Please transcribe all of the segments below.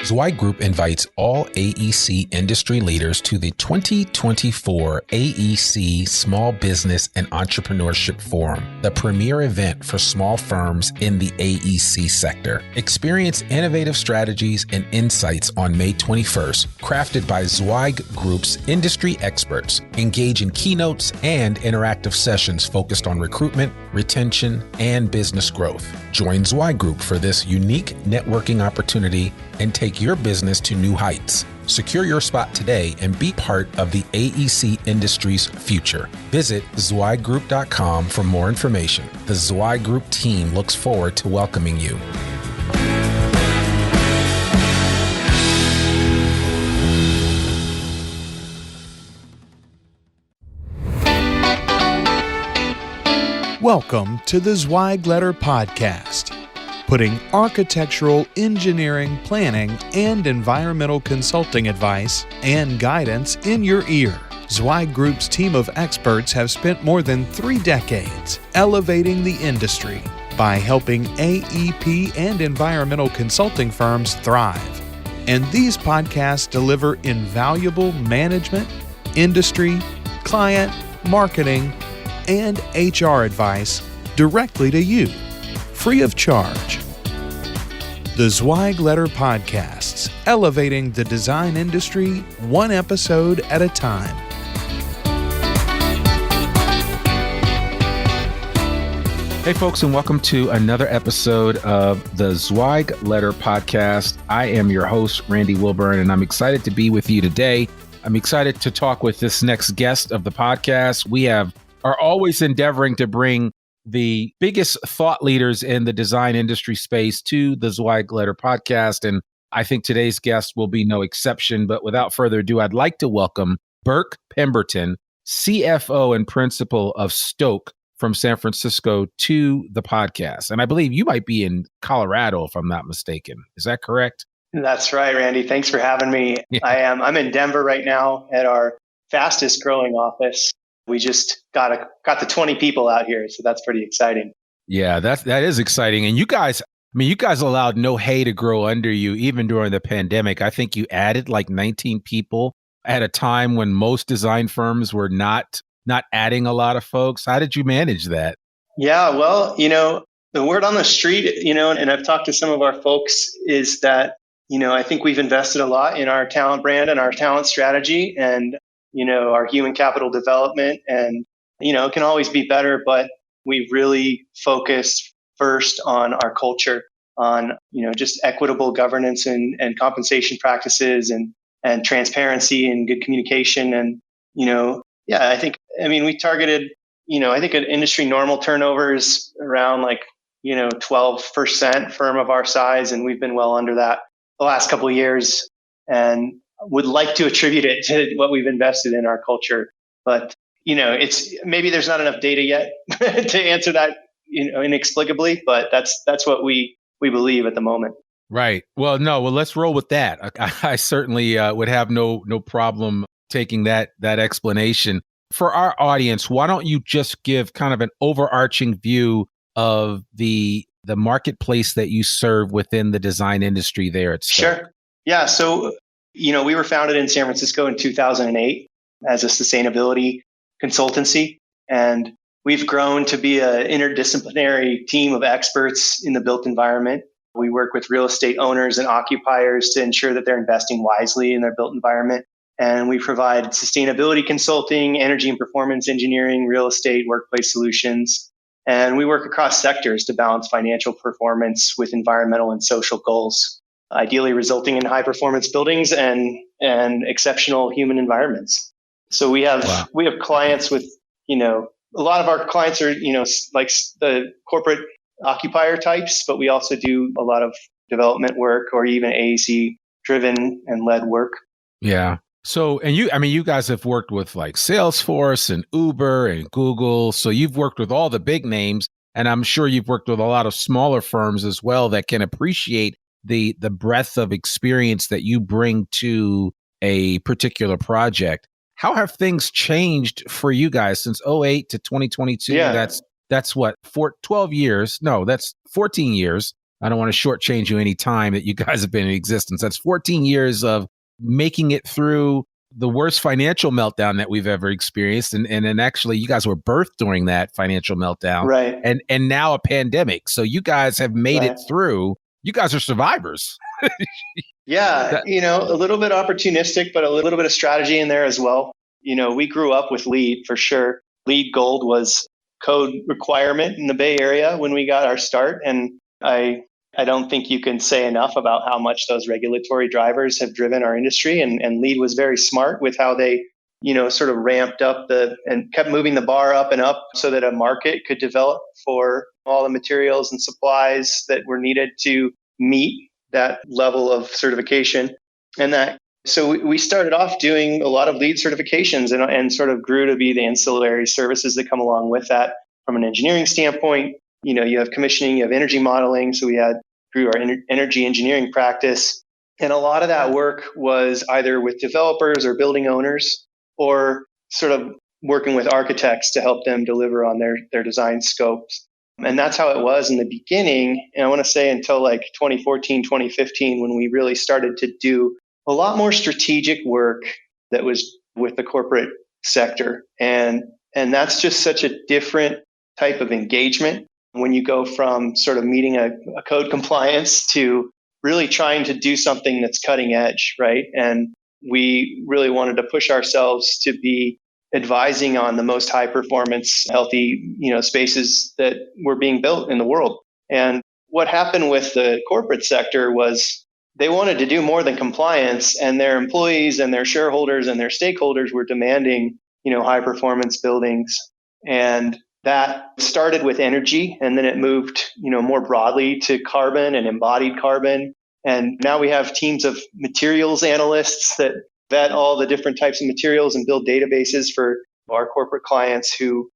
Zweig Group invites all AEC industry leaders to the 2024 AEC Small Business and Entrepreneurship Forum, the premier event for small firms in the AEC sector. Experience innovative strategies and insights on May 21st, crafted by Zweig Group's industry experts. Engage in keynotes and interactive sessions focused on recruitment, retention, and business growth. Join Zweig Group for this unique networking opportunity and take your business to new heights. Secure your spot today and be part of the AEC industry's future. Visit zweiggroup.com for more information. The Zweig Group team looks forward to welcoming you. Welcome to the Zweig Letter Podcast, putting architectural, engineering, planning, and environmental consulting advice and guidance in your ear. Zweig Group's team of experts have spent more than 3 decades elevating the industry by helping AEP and environmental consulting firms thrive. And these podcasts deliver invaluable management, industry, client, marketing, and HR advice directly to you, free of charge. The Zweig Letter Podcasts, elevating the design industry one episode at a time. Hey folks, and welcome to another episode of the Zweig Letter Podcast. I am your host, Randy Wilburn, and I'm excited to be with you today. I'm excited to talk with this next guest of the podcast. We are always endeavoring to bring the biggest thought leaders in the design industry space to the Zweig Letter Podcast, and I think today's guest will be no exception. But without further ado, I'd like to welcome Burke Pemberton, CFO and principal of Stok from San Francisco, to the podcast. And I believe you might be in Colorado, if I'm not mistaken. Is that correct? That's right, Randy. Thanks for having me. Yeah. I'm in Denver right now at our fastest growing office. We just got the 20 people out here, so that's pretty exciting. Yeah, that is exciting. And you guys allowed no hay to grow under you even during the pandemic. I think you added like 19 people at a time when most design firms were not adding a lot of folks. How did you manage that? Yeah, well, the word on the street, and I've talked to some of our folks, is that, I think we've invested a lot in our talent brand and our talent strategy and our human capital development, and, it can always be better, but we really focused first on our culture, on, just equitable governance and compensation practices and transparency and good communication. And, we targeted, I think an industry normal turnover is around 12% firm of our size. And we've been well under that the last couple of years, and would like to attribute it to what we've invested in our culture. But, it's maybe there's not enough data yet to answer that, inexplicably, but that's what we believe at the moment. Right. Well, let's roll with that. I certainly would have no problem taking that explanation. For our audience, why don't you just give kind of an overarching view of the marketplace that you serve within the design industry there at Stok? Sure. Yeah. So, we were founded in San Francisco in 2008 as a sustainability consultancy, and we've grown to be an interdisciplinary team of experts in the built environment. We work with real estate owners and occupiers to ensure that they're investing wisely in their built environment. And we provide sustainability consulting, energy and performance engineering, real estate, workplace solutions. And we work across sectors to balance financial performance with environmental and social goals, ideally resulting in high performance buildings and exceptional human environments. So we have clients with, a lot of our clients are, like the corporate occupier types, but we also do a lot of development work or even AEC driven and led work. Yeah. So, and you guys have worked with like Salesforce and Uber and Google. So you've worked with all the big names, and I'm sure you've worked with a lot of smaller firms as well that can appreciate the breadth of experience that you bring to a particular project. How have things changed for you guys since 2008 to 2022? Yeah. That's what, 12 years? No, that's 14 years. I don't want to shortchange you any time that you guys have been in existence. That's 14 years of making it through the worst financial meltdown that we've ever experienced. And then actually you guys were birthed during that financial meltdown. Right. And now a pandemic. So you guys have made it through. You guys are survivors. Yeah, a little bit opportunistic, but a little bit of strategy in there as well. We grew up with LEED for sure. LEED Gold was code requirement in the Bay Area when we got our start. And I don't think you can say enough about how much those regulatory drivers have driven our industry. And LEED was very smart with how they, sort of ramped up and kept moving the bar up and up so that a market could develop for all the materials and supplies that were needed to meet that level of certification. So we started off doing a lot of LEED certifications and sort of grew to be the ancillary services that come along with that from an engineering standpoint. You have commissioning, you have energy modeling. So we grew our energy engineering practice. And a lot of that work was either with developers or building owners or sort of working with architects to help them deliver on their design scopes. And that's how it was in the beginning. And I want to say until like 2014, 2015, when we really started to do a lot more strategic work that was with the corporate sector. And that's just such a different type of engagement when you go from sort of meeting a code compliance to really trying to do something that's cutting edge, right? And we really wanted to push ourselves to be advising on the most high performance, healthy, spaces that were being built in the world. And what happened with the corporate sector was they wanted to do more than compliance, and their employees and their shareholders and their stakeholders were demanding, high performance buildings. And that started with energy, and then it moved, more broadly to carbon and embodied carbon. And now we have teams of materials analysts that vet all the different types of materials and build databases for our corporate clients who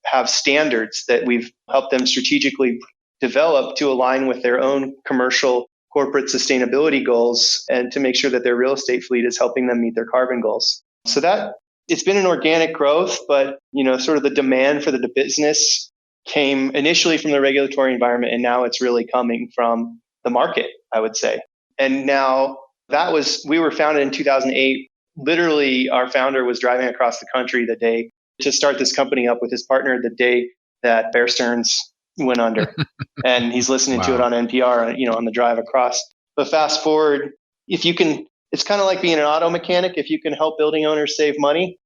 have standards that we've helped them strategically develop to align with their own commercial corporate sustainability goals and to make sure that their real estate fleet is helping them meet their carbon goals. So that it's been an organic growth, but sort of the demand for the business came initially from the regulatory environment, and now it's really coming from the market, I would say. And now we were founded in 2008. Literally, our founder was driving across the country the day to start this company up with his partner the day that Bear Stearns went under. And he's listening to it on NPR, on the drive across. But fast forward, it's kind of like being an auto mechanic. If you can help building owners save money,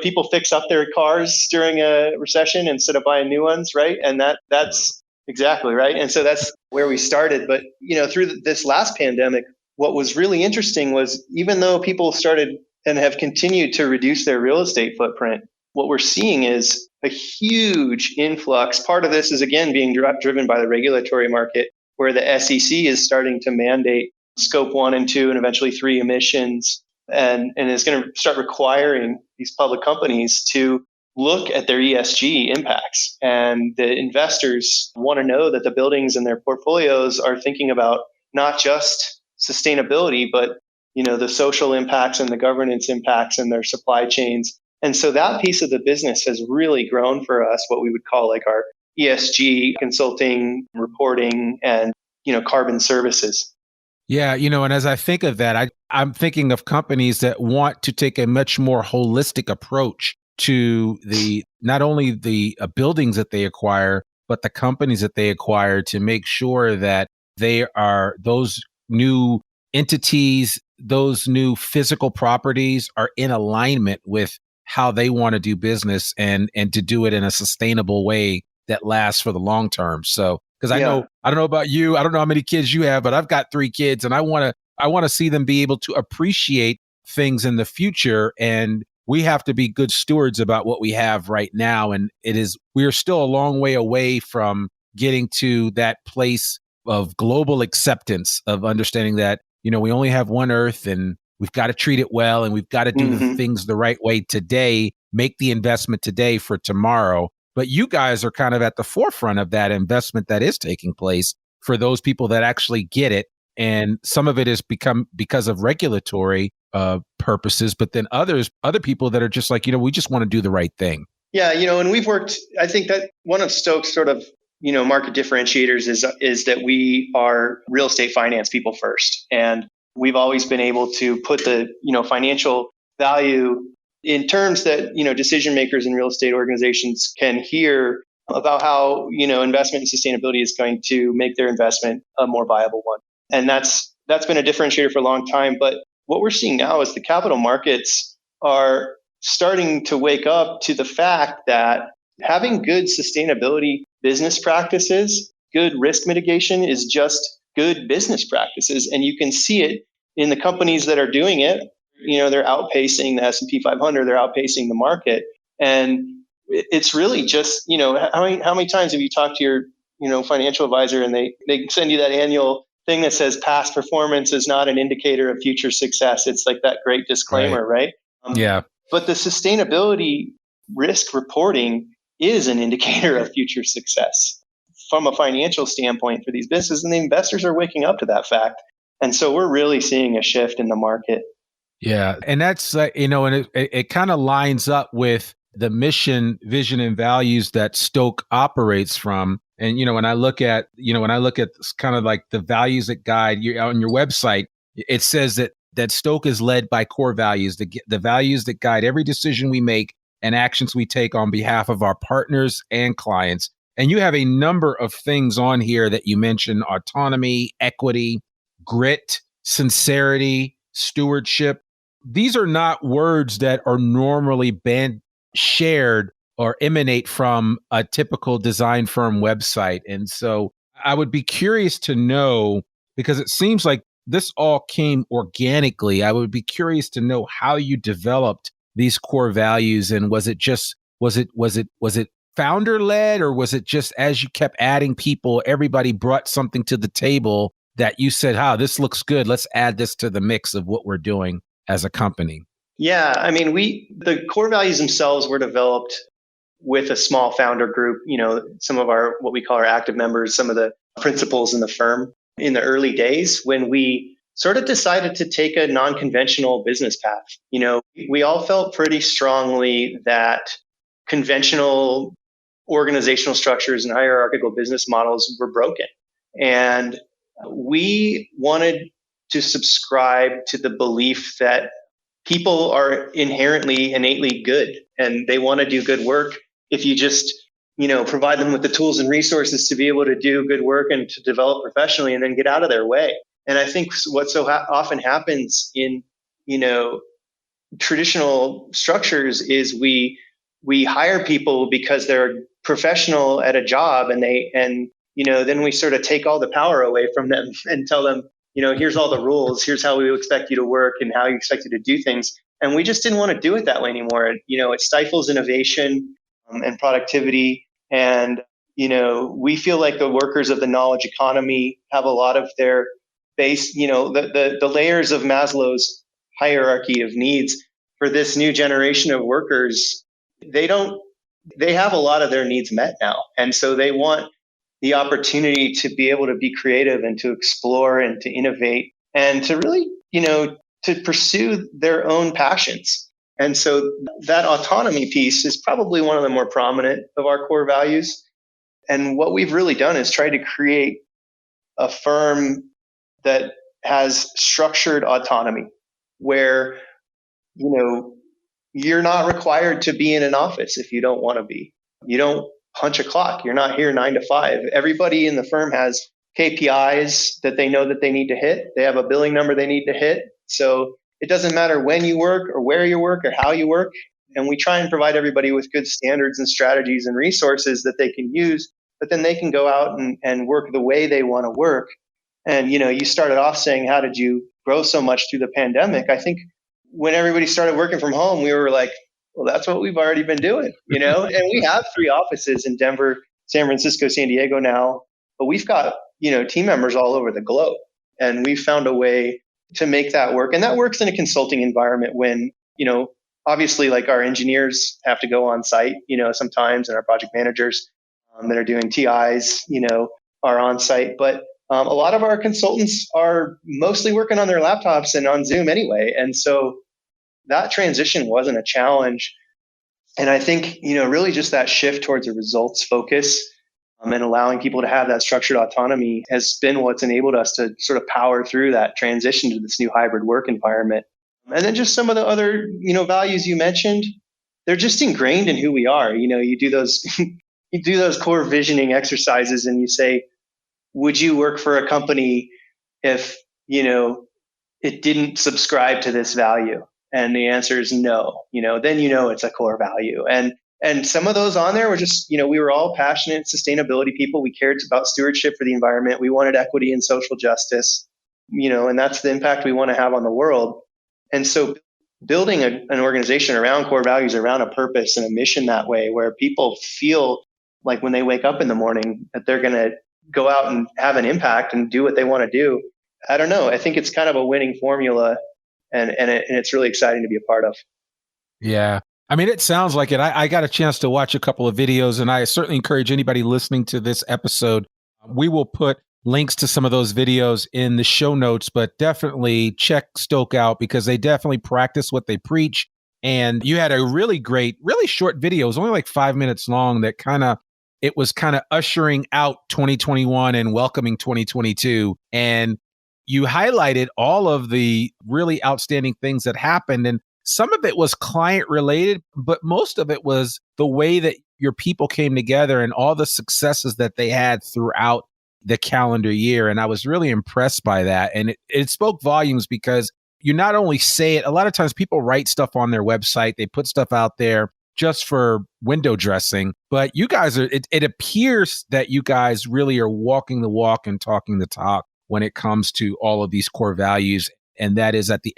people fix up their cars during a recession instead of buying new ones, right? And that's exactly right. And so that's where we started. But, through this last pandemic, what was really interesting was even though people started and have continued to reduce their real estate footprint, what we're seeing is a huge influx. Part of this is, again, being driven by the regulatory market, where the SEC is starting to mandate scope 1 and 2 and eventually 3 emissions, and is going to start requiring these public companies to look at their ESG impacts. And the investors want to know that the buildings in their portfolios are thinking about not just sustainability, but the social impacts and the governance impacts in their supply chains. And so that piece of the business has really grown for us, what we would call like our ESG consulting, reporting, and carbon services. Yeah, and as I think of that, I'm thinking of companies that want to take a much more holistic approach to not only the buildings that they acquire, but the companies that they acquire, to make sure that those new entities, those new physical properties are in alignment with how they want to do business and to do it in a sustainable way that lasts for the long term. So, because I don't know about you, I don't know how many kids you have, but I've got 3 kids, and I want to see them be able to appreciate things in the future. And we have to be good stewards about what we have right now. And we are still a long way away from getting to that place of global acceptance of understanding that, we only have one Earth, and we've got to treat it well, and we've got to do the things the right way today, make the investment today for tomorrow. But you guys are kind of at the forefront of that investment that is taking place for those people that actually get it. And some of it has become because of regulatory purposes, but then other people that are just like, we just want to do the right thing. Yeah, and we've worked, I think that one of Stok's sort of market differentiators is that we are real estate finance people first. And we've always been able to put the, financial value in terms that, decision makers in real estate organizations can hear about how, investment and sustainability is going to make their investment a more viable one. And that's been a differentiator for a long time. But what we're seeing now is the capital markets are starting to wake up to the fact that having good sustainability business practices, good risk mitigation is just good business practices. And you can see it in the companies that are doing it. They're outpacing the S&P 500, they're outpacing the market. And it's really just, how many times have you talked to your, financial advisor and they send you that annual thing that says past performance is not an indicator of future success. It's like that great disclaimer, right? Yeah. But the sustainability risk reporting is an indicator of future success from a financial standpoint for these businesses. And the investors are waking up to that fact. And so we're really seeing a shift in the market. Yeah. And that's, and it kind of lines up with the mission, vision, and values that Stok operates from. And, when I look at kind of like the values that guide you on your website, it says that Stok is led by core values, the values that guide every decision we make and actions we take on behalf of our partners and clients. And you have a number of things on here that you mentioned: autonomy, equity, grit, sincerity, stewardship. These are not words that are normally shared or emanate from a typical design firm website. And so I would be curious to know, because it seems like this all came organically. I would be curious to know how you developed these core values. And was it founder led, or was it just as you kept adding people, everybody brought something to the table that you said, this looks good, let's add this to the mix of what we're doing as a company? Yeah, the core values themselves were developed with a small founder group, some of our, what we call our active members, some of the principals in the firm in the early days when we sort of decided to take a non-conventional business path. We all felt pretty strongly that conventional organizational structures and hierarchical business models were broken. And we wanted to subscribe to the belief that people are innately good and they want to do good work if you just, provide them with the tools and resources to be able to do good work and to develop professionally and then get out of their way. And I think what so often happens in, traditional structures is we hire people because they're professional at a job and then we sort of take all the power away from them and tell them, here's all the rules, here's how we expect you to work and how you expect you to do things. And we just didn't want to do it that way anymore. It stifles innovation and productivity. And, we feel like the workers of the knowledge economy have a lot of their base, the layers of Maslow's hierarchy of needs for this new generation of workers. They have a lot of their needs met now. And so they want the opportunity to be able to be creative and to explore and to innovate and to really, to pursue their own passions. And so that autonomy piece is probably one of the more prominent of our core values. And what we've really done is try to create a firm that has structured autonomy where, you're not required to be in an office if you don't want to be. You don't punch a clock. You're not here 9 to 5. Everybody in the firm has KPIs that they know that they need to hit. They have a billing number they need to hit. So it doesn't matter when you work or where you work or how you work. And we try and provide everybody with good standards and strategies and resources that they can use, but then they can go out and work the way they want to work. And, you started off saying, how did you grow so much through the pandemic? I think when everybody started working from home, we were like, well, that's what we've already been doing, and we have 3 offices in Denver, San Francisco, San Diego now, but we've got, team members all over the globe. And we found a way to make that work. And that works in a consulting environment when, obviously like our engineers have to go on site, sometimes, and our project managers that are doing TIs, are on site. But a lot of our consultants are mostly working on their laptops and on Zoom anyway. And so that transition wasn't a challenge. And I think, really just that shift towards a results focus and allowing people to have that structured autonomy has been what's enabled us to sort of power through that transition to this new hybrid work environment. And then just some of the other, values you mentioned, they're just ingrained in who we are. You do those you do those core visioning exercises and you say, would you work for a company if, it didn't subscribe to this value? And the answer is no. Then it's a core value. And some of those on there were just, we were all passionate sustainability people. We cared about stewardship for the environment. We wanted equity and social justice, and that's the impact we want to have on the world. And so building an organization around core values, around a purpose and a mission that way, where people feel like when they wake up in the morning that they're going to go out and have an impact and do what they want to do. I don't know. I think it's kind of a winning formula, and it's really exciting to be a part of. Yeah. I mean, it sounds like it. I got a chance to watch a couple of videos, and I certainly encourage anybody listening to this episode. We will put links to some of those videos in the show notes, but definitely check Stok out because they definitely practice what they preach. And you had a really great, really short video. It was only like 5 minutes long that it was kind of ushering out 2021 and welcoming 2022. And you highlighted all of the really outstanding things that happened. And some of it was client related, but most of it was the way that your people came together and all the successes that they had throughout the calendar year. And I was really impressed by that. And it spoke volumes because you not only say it, a lot of times people write stuff on their website, they put stuff out there just for window dressing, but you guys it appears that you guys really are walking the walk and talking the talk when it comes to all of these core values. And that is at the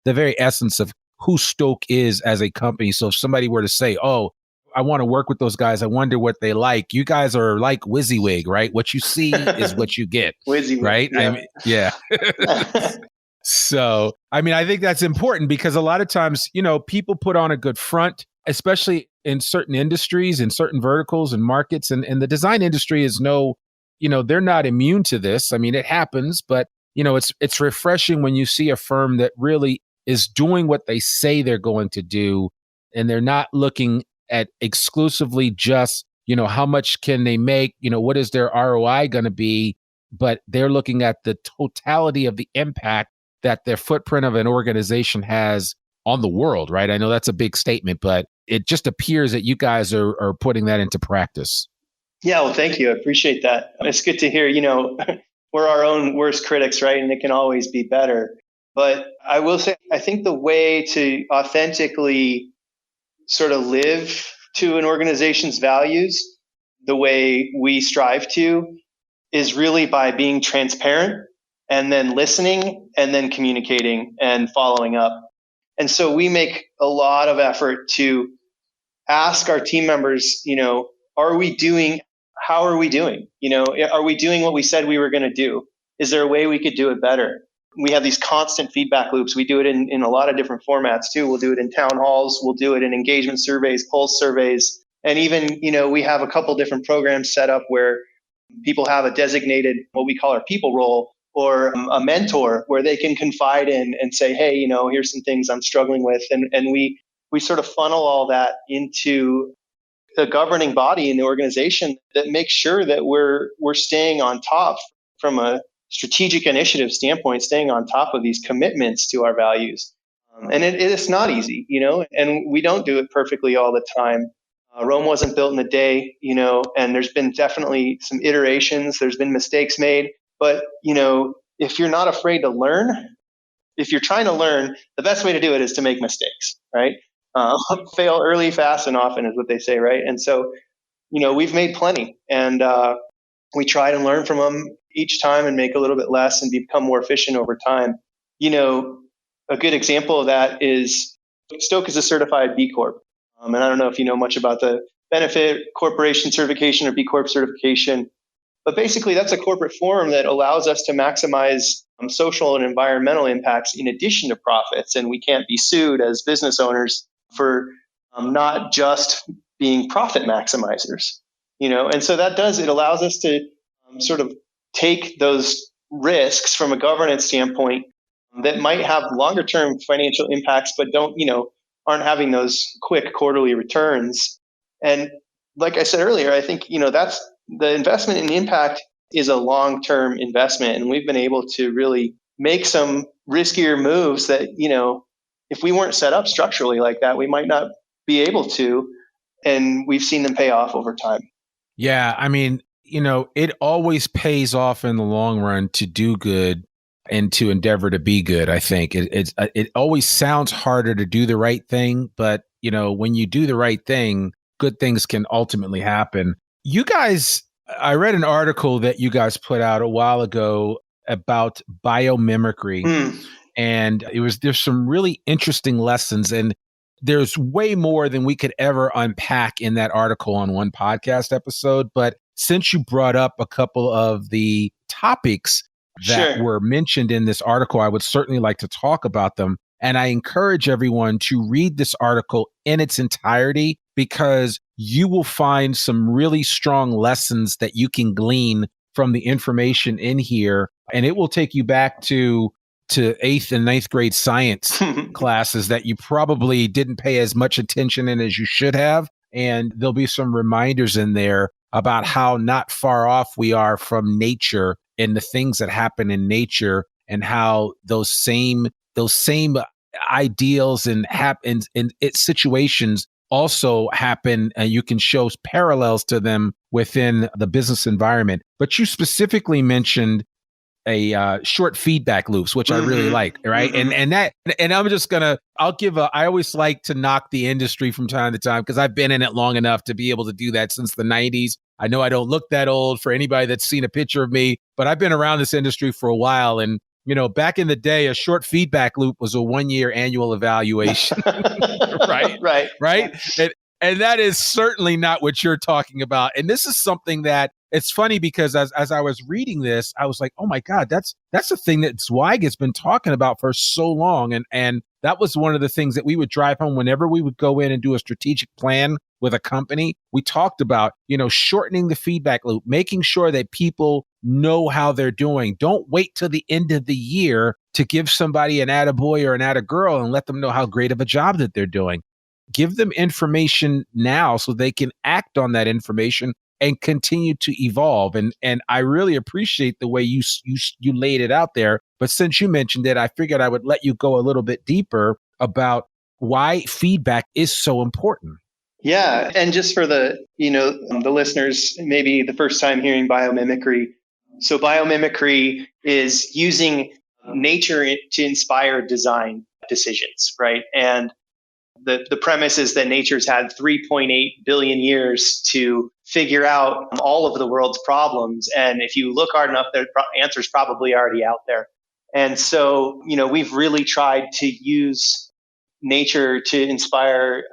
very essence of who Stok is as a company. So if somebody were to say, oh, I want to work with those guys, I wonder what they like. You guys are like WYSIWYG, right? What you see is what you get. WYSIWYG, right? Yeah. I mean, yeah. So, I mean, I think that's important because a lot of times, people put on a good front, especially in certain industries, in certain verticals and markets. And the design industry is they're not immune to this. I mean, it happens, but, it's refreshing when you see a firm that really is doing what they say they're going to do. And they're not looking at exclusively just, how much can they make? What is their ROI going to be? But they're looking at the totality of the impact that their footprint of an organization has on the world, right? I know that's a big statement, but it just appears that you guys are putting that into practice. Yeah, well, thank you. I appreciate that. It's good to hear, we're our own worst critics, right? And it can always be better. But I will say, I think the way to authentically sort of live to an organization's values, the way we strive to, is really by being transparent and then listening and then communicating and following up. And so we make a lot of effort to ask our team members, how are we doing? Are we doing what we said we were going to do? Is there a way we could do it better? We have these constant feedback loops. We do it in a lot of different formats too. We'll do it in town halls. We'll do it in engagement surveys, pulse surveys. And even, we have a couple different programs set up where people have a designated, what we call our people role, or a mentor where they can confide in and say, hey, here's some things I'm struggling with. And we sort of funnel all that into the governing body in the organization that makes sure that we're staying on top from a strategic initiative standpoint, staying on top of these commitments to our values. And it's not easy, and we don't do it perfectly all the time. Rome wasn't built in a day, and there's been definitely some iterations. There's been mistakes made. But, if you're not afraid to learn, if you're trying to learn, the best way to do it is to make mistakes, right? Fail early, fast, and often is what they say, right? And so, we've made plenty, and we try to learn from them each time and make a little bit less and become more efficient over time. A good example of that is Stok is a certified B Corp. And I don't know if you know much about the benefit corporation certification or B Corp certification, but basically that's a corporate form that allows us to maximize social and environmental impacts in addition to profits. And we can't be sued as business owners for not just being profit maximizers, and so it allows us to sort of take those risks from a governance standpoint that might have longer term financial impacts, but aren't having those quick quarterly returns. And like I said earlier, I think, the investment in impact is a long-term investment. And we've been able to really make some riskier moves that, if we weren't set up structurally like that, we might not be able to. And we've seen them pay off over time. Yeah. I mean, it always pays off in the long run to do good and to endeavor to be good. I think it always sounds harder to do the right thing, but when you do the right thing, good things can ultimately happen. You guys, I read an article that you guys put out a while ago about biomimicry, and there's some really interesting lessons, and there's way more than we could ever unpack in that article on one podcast episode. But since you brought up a couple of the topics that were mentioned in this article, I would certainly like to talk about them. And I encourage everyone to read this article in its entirety, because you will find some really strong lessons that you can glean from the information in here. And it will take you back to 8th and 9th grade science classes that you probably didn't pay as much attention in as you should have. And there'll be some reminders in there about how not far off we are from nature and the things that happen in nature, and how those same ideals and situations also happen, and you can show parallels to them within the business environment. But you specifically mentioned a short feedback loops, which I really like, right? And I'm just I always like to knock the industry from time to time, because I've been in it long enough to be able to do that since the 90s. I know I don't look that old for anybody that's seen a picture of me, but I've been around this industry for a while. And back in the day, a short feedback loop was a 1-year annual evaluation. Right. And that is certainly not what you're talking about. And this is something that, it's funny because as I was reading this, I was like, oh my God, that's a thing that Zweig has been talking about for so long. And that was one of the things that we would drive home whenever we would go in and do a strategic plan with a company. We talked about, shortening the feedback loop, making sure that people know how they're doing. Don't wait till the end of the year to give somebody an attaboy or an attagirl and let them know how great of a job that they're doing. Give them information now so they can act on that information and continue to evolve. And I really appreciate the way you laid it out there. But since you mentioned it, I figured I would let you go a little bit deeper about why feedback is so important. Yeah. And just for the listeners, maybe the first time hearing biomimicry. So biomimicry is using nature to inspire design decisions, right? And the premise is that nature's had 3.8 billion years to figure out all of the world's problems. And if you look hard enough, the answer's probably already out there. And so, we've really tried to use nature to inspire,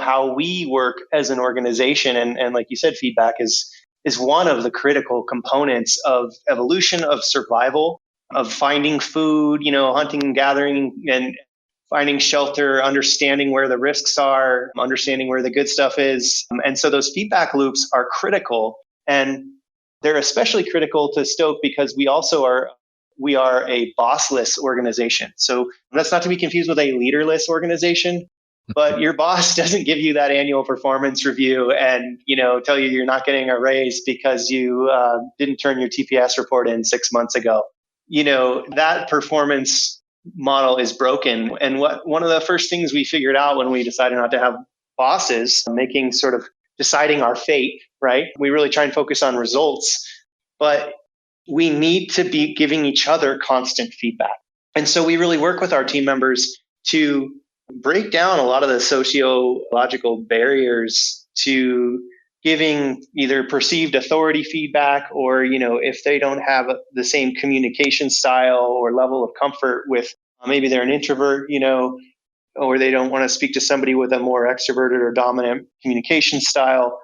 how we work as an organization. And like you said, feedback is one of the critical components of evolution, of survival, of finding food, hunting and gathering, and finding shelter, understanding where the risks are, understanding where the good stuff is. And so those feedback loops are critical. And they're especially critical to Stok because we are a bossless organization. So that's not to be confused with a leaderless organization, but your boss doesn't give you that annual performance review and, tell you you're not getting a raise because you didn't turn your TPS report in 6 months ago. That performance model is broken. And one of the first things we figured out when we decided not to have bosses, deciding our fate, right? We really try and focus on results, but we need to be giving each other constant feedback. And so we really work with our team members to break down a lot of the sociological barriers to giving either perceived authority feedback or, if they don't have the same communication style or level of comfort with, maybe they're an introvert, or they don't want to speak to somebody with a more extroverted or dominant communication style.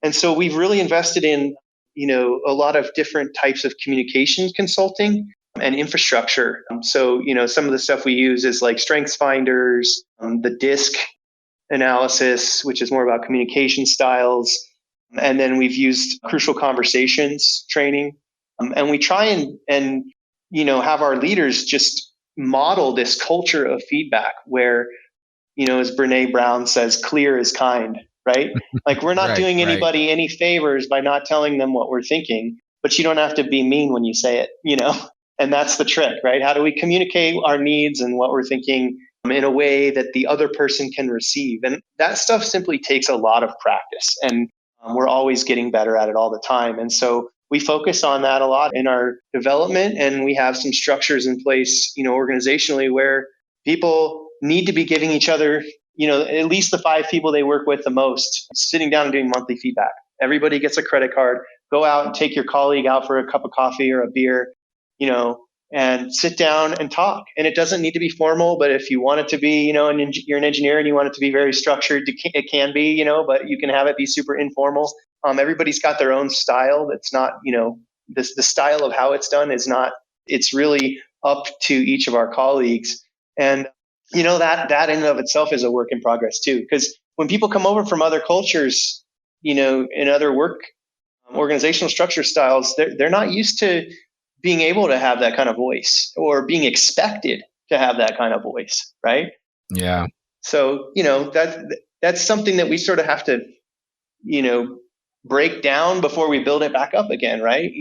And so we've really invested in, a lot of different types of communication consulting and infrastructure. So, some of the stuff we use is like strengths finders, the DISC analysis, which is more about communication styles. And then we've used crucial conversations training. And we try and have our leaders just model this culture of feedback where, as Brene Brown says, clear is kind. right? Like we're not Right, doing right. anybody any favors by not telling them what we're thinking, but you don't have to be mean when you say it, And that's the trick, right? How do we communicate our needs and what we're thinking in a way that the other person can receive? And that stuff simply takes a lot of practice. And we're always getting better at it all the time. And so we focus on that a lot in our development. And we have some structures in place, organizationally where people need to be giving each other, at least the 5 people they work with the most, sitting down and doing monthly feedback. Everybody gets a credit card. Go out and take your colleague out for a cup of coffee or a beer, and sit down and talk. And it doesn't need to be formal, but if you want it to be, and you're an engineer and you want it to be very structured, it can be, but you can have it be super informal. Everybody's got their own style. That's not, the style of how it's done is not, it's really up to each of our colleagues. And, that in and of itself is a work in progress too. Because when people come over from other cultures, in other work organizational structure styles, they're not used to being able to have that kind of voice or being expected to have that kind of voice, right? Yeah. So, that's something that we sort of have to, break down before we build it back up again, right?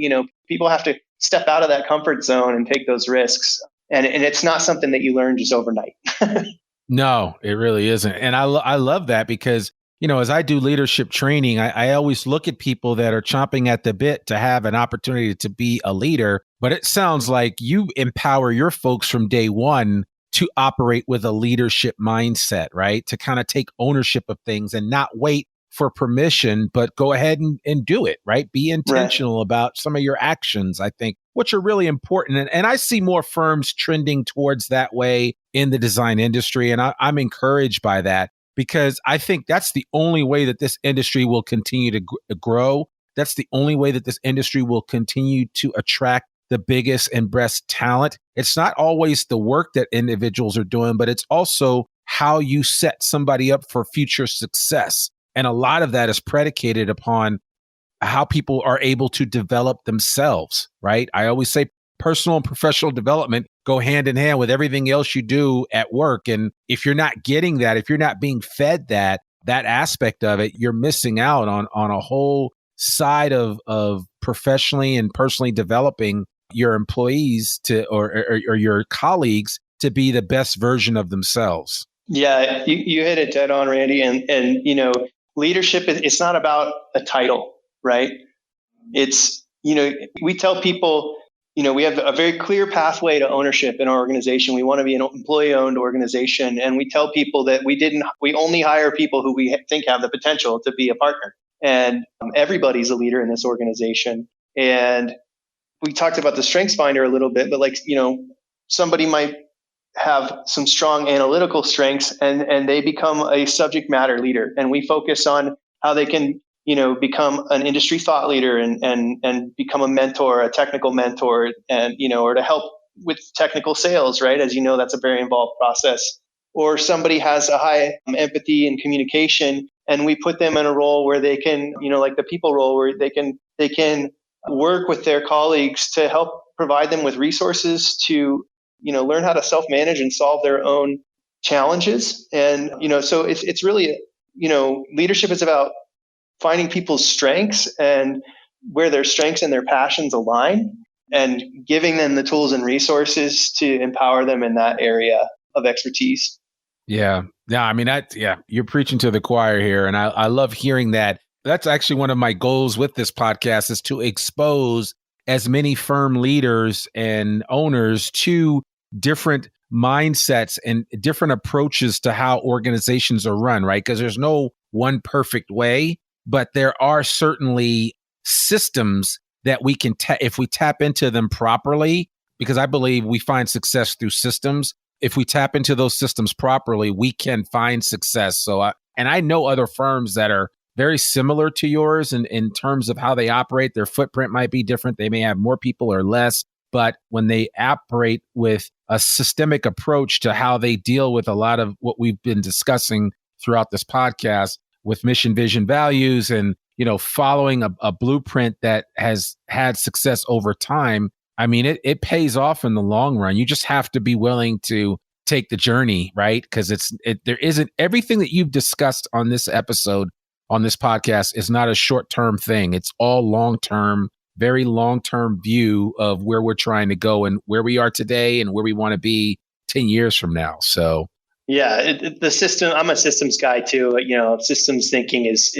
People have to step out of that comfort zone and take those risks. And it's not something that you learn just overnight. No, it really isn't. And I love that because, as I do leadership training, I always look at people that are chomping at the bit to have an opportunity to be a leader. But it sounds like you empower your folks from day one to operate with a leadership mindset, right? To kind of take ownership of things and not wait for permission, but go ahead and do it, right? Be intentional about some of your actions, I think, which are really important. And I see more firms trending towards that way in the design industry. And I'm encouraged by that because I think that's the only way that this industry will continue to grow. That's the only way that this industry will continue to attract the biggest and best talent. It's not always the work that individuals are doing, but it's also how you set somebody up for future success. And a lot of that is predicated upon how people are able to develop themselves, right? I always say personal and professional development go hand in hand with everything else you do at work. And if you're not getting that, if you're not being fed that aspect of it, you're missing out on a whole side of professionally and personally developing your employees to or your colleagues to be the best version of themselves. Yeah, you hit it dead on, Randy. And leadership, it's not about a title, right? It's, we tell people, we have a very clear pathway to ownership in our organization. We want to be an employee-owned organization. And we tell people that we only hire people who we think have the potential to be a partner. And everybody's a leader in this organization. And we talked about the Strengths Finder a little bit, but somebody might have some strong analytical strengths and they become a subject matter leader. And we focus on how they can, become an industry thought leader and become a mentor, a technical mentor, and, or to help with technical sales, right? As you know, that's a very involved process. Or somebody has a high empathy and communication, and we put them in a role where they can, like the people role, where they can work with their colleagues to help provide them with resources to learn how to self-manage and solve their own challenges. And, so it's really, leadership is about finding people's strengths and where their strengths and their passions align and giving them the tools and resources to empower them in that area of expertise. Yeah. I mean, you're preaching to the choir here. And I love hearing that. That's actually one of my goals with this podcast is to expose as many firm leaders and owners to different mindsets and different approaches to how organizations are run, right? Because there's no one perfect way, but there are certainly systems that we can, if we tap into them properly, because I believe we find success through systems. If we tap into those systems properly, we can find success. So, and I know other firms that are very similar to yours in terms of how they operate. Their footprint might be different. They may have more people or less. But when they operate with a systemic approach to how they deal with a lot of what we've been discussing throughout this podcast with mission, vision, values, and, following a blueprint that has had success over time, I mean, it pays off in the long run. You just have to be willing to take the journey, right? Because there isn't everything that you've discussed on this episode on this podcast is not a short-term thing. It's all long-term, very long-term view of where we're trying to go and where we are today and where we want to be 10 years from now. So yeah, the system, I'm a systems guy too. Systems thinking it's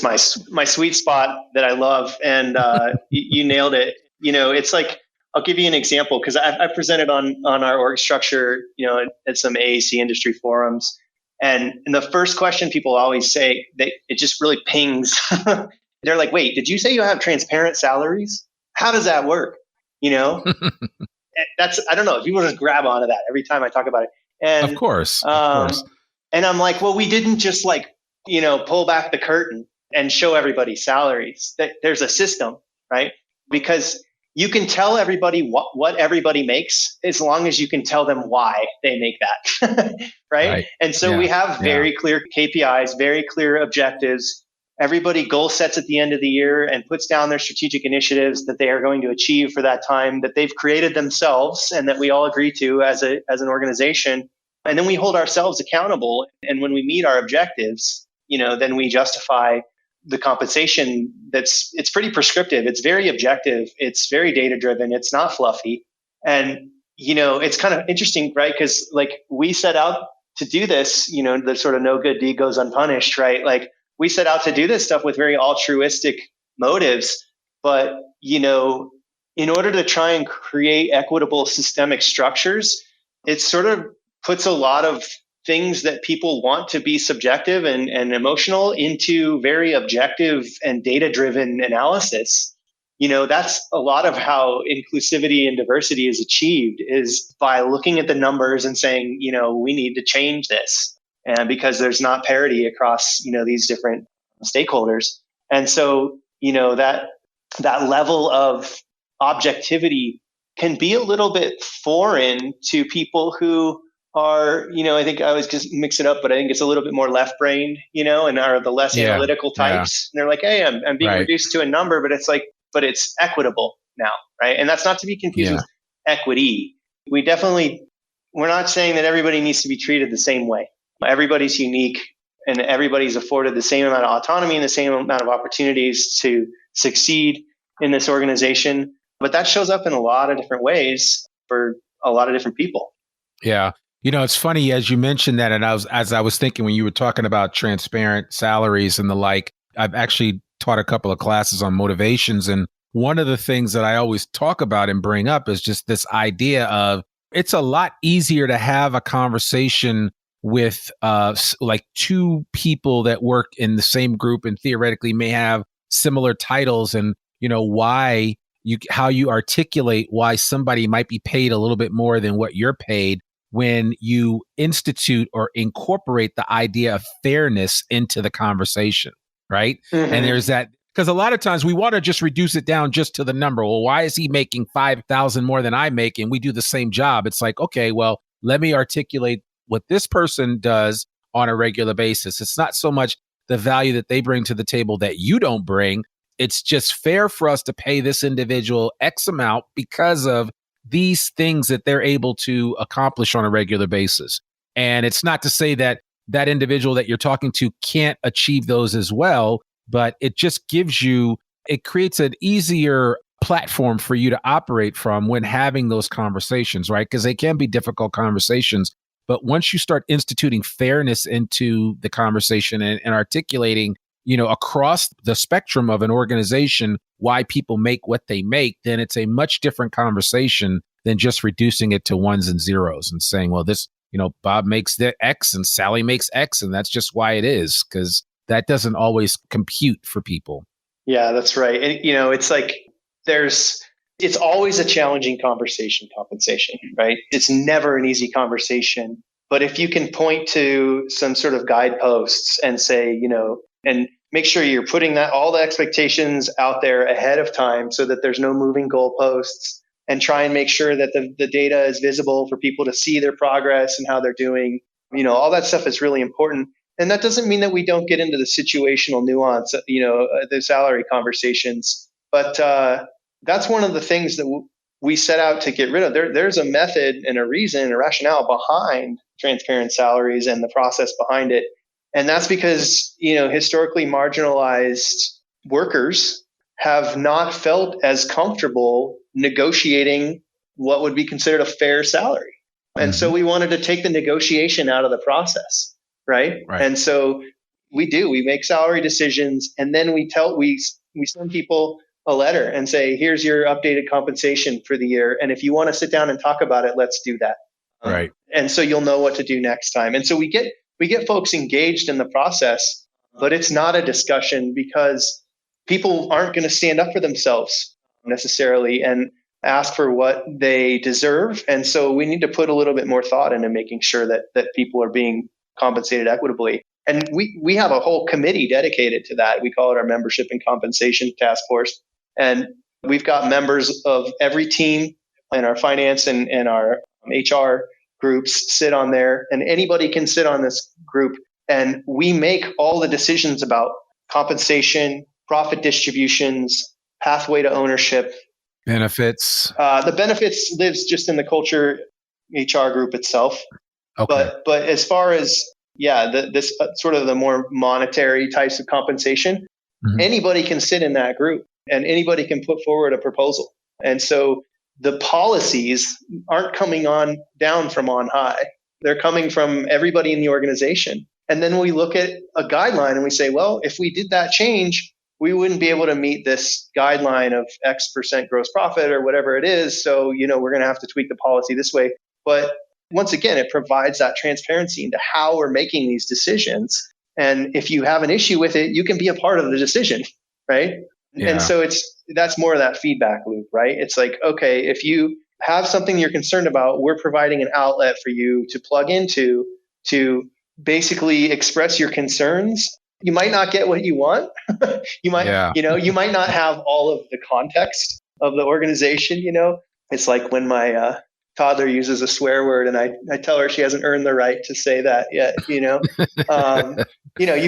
my sweet spot that I love. And you nailed it. It's like, I'll give you an example because I've presented on our org structure, at some AAC industry forums. And the first question people always say, it just really pings. They're like, wait, did you say you have transparent salaries? How does that work? I don't know. People just grab onto that every time I talk about it. And of course. And I'm like, well, we didn't just pull back the curtain and show everybody salaries. There's a system, right? Because you can tell everybody what everybody makes as long as you can tell them why they make that, right? And so we have very clear KPIs, very clear objectives. Everybody goal sets at the end of the year and puts down their strategic initiatives that they are going to achieve for that time that they've created themselves and that we all agree to as an organization. And then we hold ourselves accountable. And when we meet our objectives, then we justify the compensation. It's pretty prescriptive. It's very objective. It's very data driven. It's not fluffy. And, it's kind of interesting, right? Because we set out to do this, the sort of no good deed goes unpunished, right? We set out to do this stuff with very altruistic motives, but, in order to try and create equitable systemic structures, it sort of puts a lot of things that people want to be subjective and emotional into very objective and data-driven analysis. That's a lot of how inclusivity and diversity is achieved, is by looking at the numbers and saying, we need to change this. And because there's not parity across, these different stakeholders. And so, that level of objectivity can be a little bit foreign to people who are, I think I always just mix it up, but I think it's a little bit more left-brained, and are the less analytical types. And they're like, hey, I'm being reduced to a number, but it's equitable now, right? And that's not to be confused with equity. We're not saying that everybody needs to be treated the same way. Everybody's unique and everybody's afforded the same amount of autonomy and the same amount of opportunities to succeed in this organization. But that shows up in a lot of different ways for a lot of different people. Yeah. It's funny as you mentioned that, and as I was thinking when you were talking about transparent salaries and the like, I've actually taught a couple of classes on motivations. And one of the things that I always talk about and bring up is just this idea of it's a lot easier to have a conversation with two people that work in the same group and theoretically may have similar titles, and how you articulate why somebody might be paid a little bit more than what you're paid when you institute or incorporate the idea of fairness into the conversation, right? Mm-hmm. And there's that, because a lot of times we want to just reduce it down just to the number. Well, why is he making $5,000 more than I make and we do the same job? It's like, okay, well, let me articulate what this person does on a regular basis. It's not so much the value that they bring to the table that you don't bring. It's just fair for us to pay this individual X amount because of these things that they're able to accomplish on a regular basis. And it's not to say that that individual that you're talking to can't achieve those as well, but it just it creates an easier platform for you to operate from when having those conversations, right? Because they can be difficult conversations. But once you start instituting fairness into the conversation and articulating, across the spectrum of an organization, why people make what they make, then it's a much different conversation than just reducing it to ones and zeros and saying, well, this, Bob makes the X and Sally makes X, and that's just why it is, because that doesn't always compute for people. Yeah, that's right. And, it's like it's always a challenging conversation, compensation, right? It's never an easy conversation. But if you can point to some sort of guideposts and say, and make sure you're putting all the expectations out there ahead of time so that there's no moving goalposts, and try and make sure that the data is visible for people to see their progress and how they're doing. All that stuff is really important. And that doesn't mean that we don't get into the situational nuance, the salary conversations. But that's one of the things that we set out to get rid of. There's a method and a reason and a rationale behind transparent salaries and the process behind it. And that's because, historically marginalized workers have not felt as comfortable negotiating what would be considered a fair salary. And so we wanted to take the negotiation out of the process, right? And so we make salary decisions, and then we send people a letter and say, here's your updated compensation for the year. And if you want to sit down and talk about it, let's do that. Right. And so you'll know what to do next time. And so we get folks engaged in the process, but it's not a discussion because people aren't going to stand up for themselves necessarily and ask for what they deserve. And so we need to put a little bit more thought into making sure that people are being compensated equitably. And we have a whole committee dedicated to that. We call it our Membership and Compensation Task Force. And we've got members of every team, and our finance and our HR groups sit on there, and anybody can sit on this group. And we make all the decisions about compensation, profit distributions, pathway to ownership. Benefits. The benefits lives just in the culture HR group itself. Okay. But as far as, this sort of the more monetary types of compensation, anybody can sit in that group and anybody can put forward a proposal. And so the policies aren't coming down from on high. They're coming from everybody in the organization. And then we look at a guideline and we say, well, if we did that change, we wouldn't be able to meet this guideline of X% gross profit or whatever it is. So, we're going to have to tweak the policy this way. But once again, it provides that transparency into how we're making these decisions. And if you have an issue with it, you can be a part of the decision, right? Yeah. And so that's more of that feedback loop, right? It's like, okay, if you have something you're concerned about, we're providing an outlet for you to plug into to basically express your concerns. You might not get what you want. You might, you might not have all of the context of the organization. It's like when my toddler uses a swear word and I tell her she hasn't earned the right to say that yet. You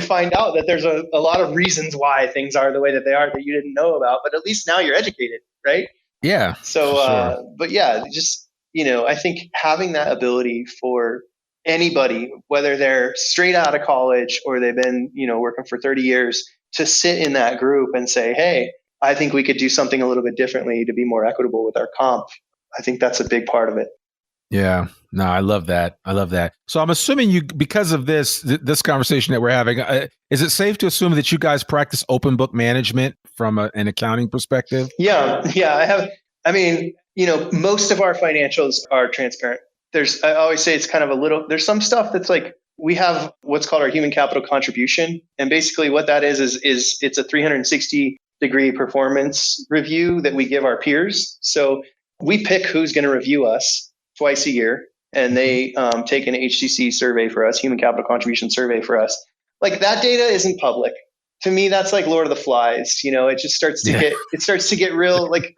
find out that there's a lot of reasons why things are the way that they are that you didn't know about, but at least now you're educated, right? Yeah. So, sure. But yeah, just, I think having that ability for anybody, whether they're straight out of college or they've been, working for 30 years, to sit in that group and say, hey, I think we could do something a little bit differently to be more equitable with our comp. I think that's a big part of it. Yeah, no, I love that. So I'm assuming because of this conversation that we're having, is it safe to assume that you guys practice open book management from an accounting perspective? Yeah, I have. I mean, most of our financials are transparent. I always say it's kind of there's some stuff that's like, we have what's called our human capital contribution. And basically what that is it's a 360-degree performance review that we give our peers. So we pick who's going to review us twice a year, and they take an HCC survey for us, human capital contribution survey for us. Like, that data isn't public. To me, that's like Lord of the Flies. It just starts to get real. Like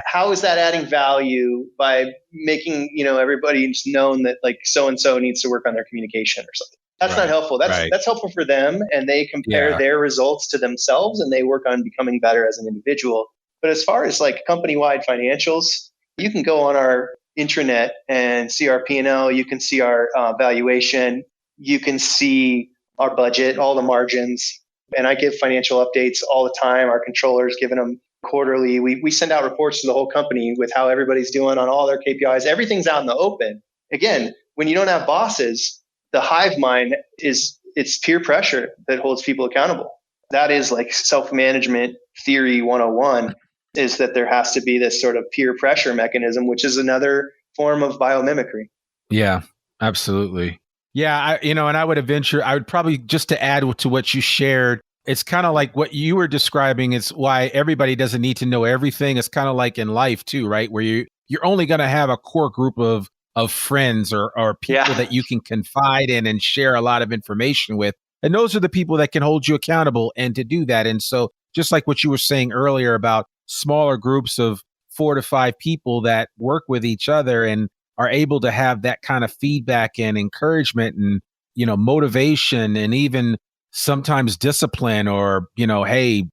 how is that adding value by making, everybody just known that like so-and-so needs to work on their communication or something? That's not helpful. That's helpful for them, and they compare their results to themselves and they work on becoming better as an individual. But as far as like company-wide financials, you can go on our intranet and see our P&L. You can see our valuation. You can see our budget, all the margins. And I give financial updates all the time. Our controller's giving them quarterly. We send out reports to the whole company with how everybody's doing on all their KPIs. Everything's out in the open. Again, when you don't have bosses, the hive mind it's peer pressure that holds people accountable. That is like self-management theory 101, is that there has to be this sort of peer pressure mechanism, which is another form of biomimicry. Yeah, absolutely. Yeah, and I would probably, just to add to what you shared, it's kind of like what you were describing. It's why everybody doesn't need to know everything. It's kind of like in life too, right? Where you're only going to have a core group of friends or people that you can confide in and share a lot of information with. And those are the people that can hold you accountable and to do that. And so just like what you were saying earlier about smaller groups of 4 to 5 people that work with each other and are able to have that kind of feedback and encouragement and, motivation and even sometimes discipline or, hey,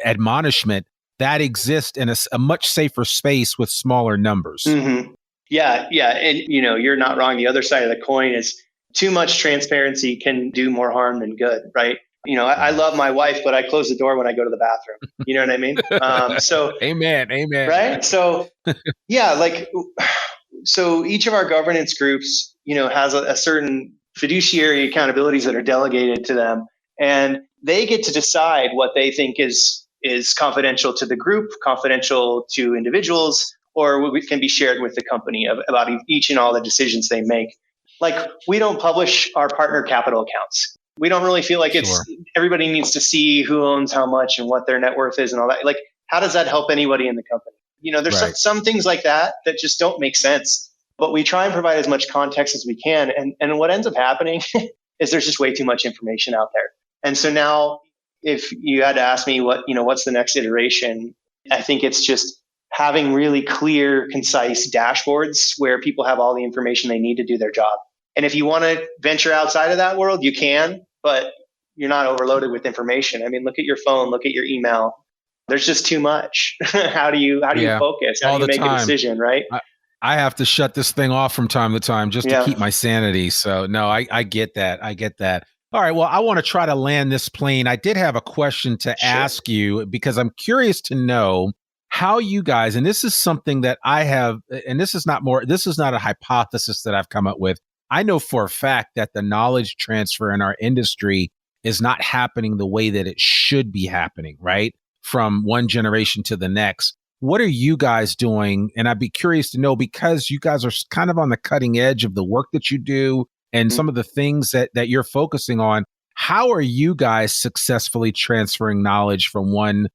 admonishment, that exists in a much safer space with smaller numbers. Mm-hmm. Yeah. And, you're not wrong. The other side of the coin is too much transparency can do more harm than good, right? I love my wife, but I close the door when I go to the bathroom. You know what I mean? Amen. Right. So yeah, so each of our governance groups, has a certain fiduciary accountabilities that are delegated to them, and they get to decide what they think is confidential to the group, confidential to individuals, or what can be shared with the company about each and all the decisions they make. Like, we don't publish our partner capital accounts. We don't really feel like everybody needs to see who owns how much and what their net worth is and all that. Like, how does that help anybody in the company? There's some things like that just don't make sense. But we try and provide as much context as we can. And what ends up happening is there's just way too much information out there. And so now, if you had to ask me what's the next iteration, I think it's just having really clear, concise dashboards where people have all the information they need to do their job. And if you want to venture outside of that world, you can, but you're not overloaded with information. I mean, look at your phone, look at your email. There's just too much. How do you focus? How do you make a decision, right? I have to shut this thing off from time to time just to keep my sanity. So no, I get that. I get that. All right. Well, I want to try to land this plane. I did have a question to ask you because I'm curious to know how you guys, and this is something that I have, and this is not a hypothesis that I've come up with. I know for a fact that the knowledge transfer in our industry is not happening the way that it should be happening, right? From one generation to the next. What are you guys doing? And I'd be curious to know, because you guys are kind of on the cutting edge of the work that you do and some of the things that you're focusing on. How are you guys successfully transferring knowledge from one,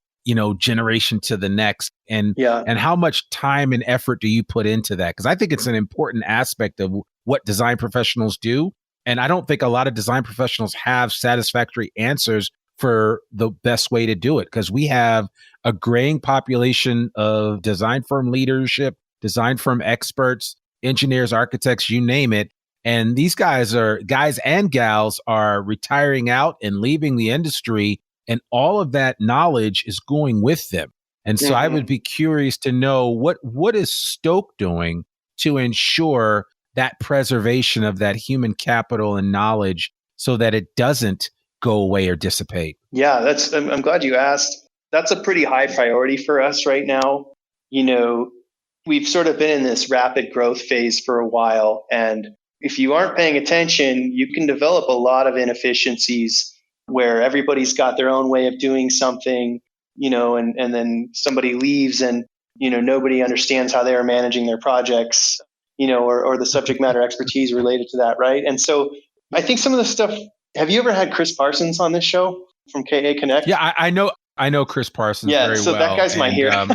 generation to the next? And how much time and effort do you put into that? Because I think it's an important aspect of what design professionals do. And I don't think a lot of design professionals have satisfactory answers for the best way to do it, because we have a graying population of design firm leadership, design firm experts, engineers, architects, you name it. And these guys and gals are retiring out and leaving the industry, and all of that knowledge is going with them. And so I would be curious to know what is Stok doing to ensure that preservation of that human capital and knowledge so that it doesn't go away or dissipate? Yeah, I'm glad you asked. That's a pretty high priority for us right now. We've sort of been in this rapid growth phase for a while. And if you aren't paying attention, you can develop a lot of inefficiencies where everybody's got their own way of doing something, and then somebody leaves and, nobody understands how they are managing their projects, or the subject matter expertise related to that. Right. And so I think some of the stuff. Have you ever had Chris Parsons on this show from KA Connect? Yeah, I know Chris Parsons very well. Yeah, so that guy's my hero.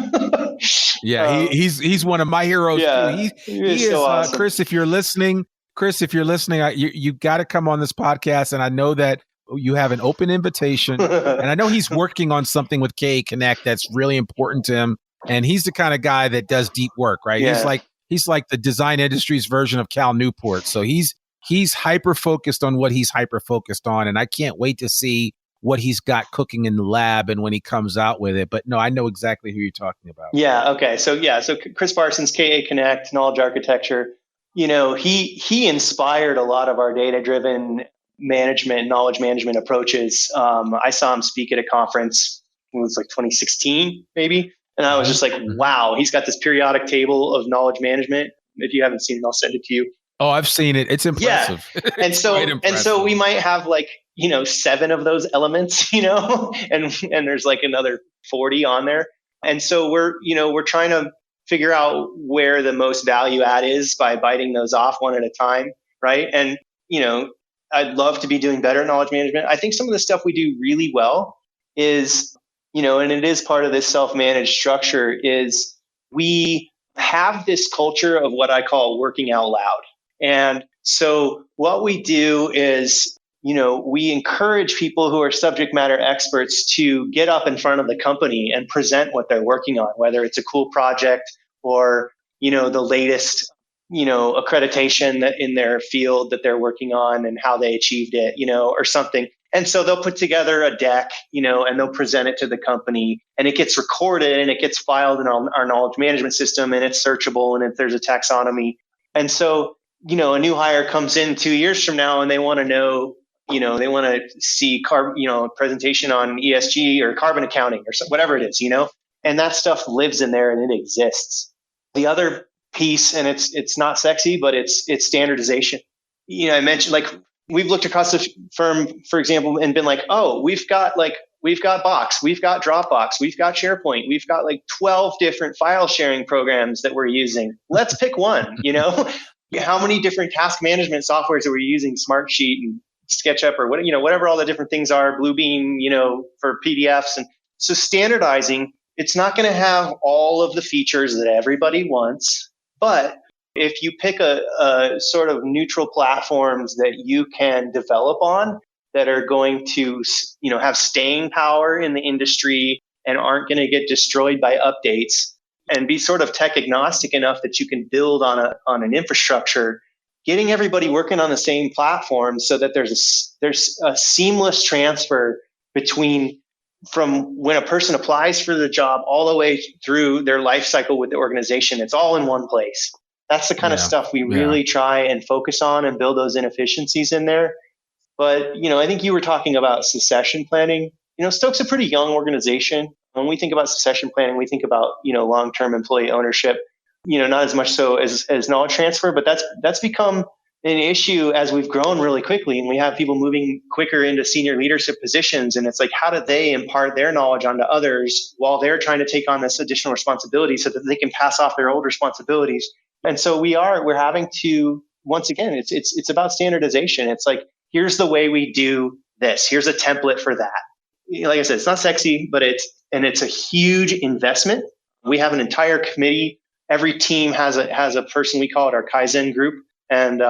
He's one of my heroes too. He is so awesome. Chris, if you're listening, you got to come on this podcast. And I know that you have an open invitation. And I know he's working on something with KA Connect that's really important to him. And he's the kind of guy that does deep work, right? Yeah. He's like the design industry's version of Cal Newport. So he's hyper focused on what he's hyper focused on. And I can't wait to see what he's got cooking in the lab and when he comes out with it. But no, I know exactly who you're talking about. Yeah. Okay. So Chris Parsons, KA Connect, Knowledge Architecture, he inspired a lot of our data-driven management, knowledge management approaches. I saw him speak at a conference. It was like 2016, maybe. And I was just like, wow, he's got this periodic table of knowledge management. If you haven't seen it, I'll send it to you. Oh, I've seen it. It's impressive. Yeah. And so we might have 7 of those elements, and there's like another 40 on there. And so we're trying to figure out where the most value add is by biting those off one at a time. Right. And, I'd love to be doing better at knowledge management. I think some of the stuff we do really well is, and it is part of this self-managed structure, is we have this culture of what I call working out loud. And so what we do is, we encourage people who are subject matter experts to get up in front of the company and present what they're working on, whether it's a cool project or, the latest, accreditation that in their field that they're working on and how they achieved it, or something. And so they'll put together a deck, and they'll present it to the company, and it gets recorded and it gets filed in our knowledge management system, and it's searchable, and if there's a taxonomy. And so a new hire comes in 2 years from now and they want to know, they want to see presentation on ESG or carbon accounting or whatever it is, and that stuff lives in there and it exists. The other piece, and it's not sexy, but it's standardization. I mentioned, like, we've looked across the firm, for example, and been like, oh, we've got Box, we've got Dropbox, we've got SharePoint, we've got like 12 different file sharing programs that we're using. Let's pick one, How many different task management softwares are we using? Smartsheet and SketchUp or whatever all the different things are, Bluebeam, for PDFs. And so standardizing, it's not going to have all of the features that everybody wants, but if you pick a sort of neutral platforms that you can develop on that are going to, have staying power in the industry and aren't going to get destroyed by updates, and be sort of tech agnostic enough that you can build on an infrastructure, getting everybody working on the same platform so that there's a seamless transfer from when a person applies for the job all the way through their life cycle with the organization. It's all in one place. That's the kind of stuff we really try and focus on and build those inefficiencies in there. But, I think you were talking about succession planning. Stok's a pretty young organization. When we think about succession planning, we think about, long-term employee ownership, not as much so as knowledge transfer, but that's become an issue as we've grown really quickly and we have people moving quicker into senior leadership positions. And it's like, how do they impart their knowledge onto others while they're trying to take on this additional responsibility so that they can pass off their old responsibilities? And so we're having to, once again, it's about standardization. It's like, here's the way we do this. Here's a template for that. Like I said, it's not sexy, but it's a huge investment. We have an entire committee. Every team has a person, we call it our Kaizen group. And,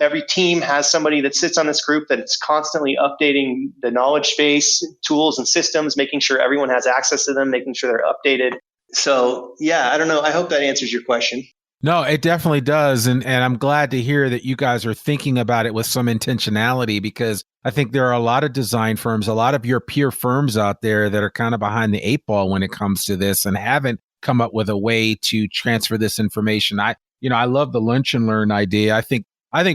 every team has somebody that sits on this group that's constantly updating the knowledge base, tools and systems, making sure everyone has access to them, making sure they're updated. So, yeah, I don't know. I hope that answers your question. No, it definitely does. And I'm glad to hear that you guys are thinking about it with some intentionality, because I think there are a lot of design firms, a lot of your peer firms out there that are kind of behind the eight ball when it comes to this and haven't come up with a way to transfer this information. I love the lunch and learn idea. I think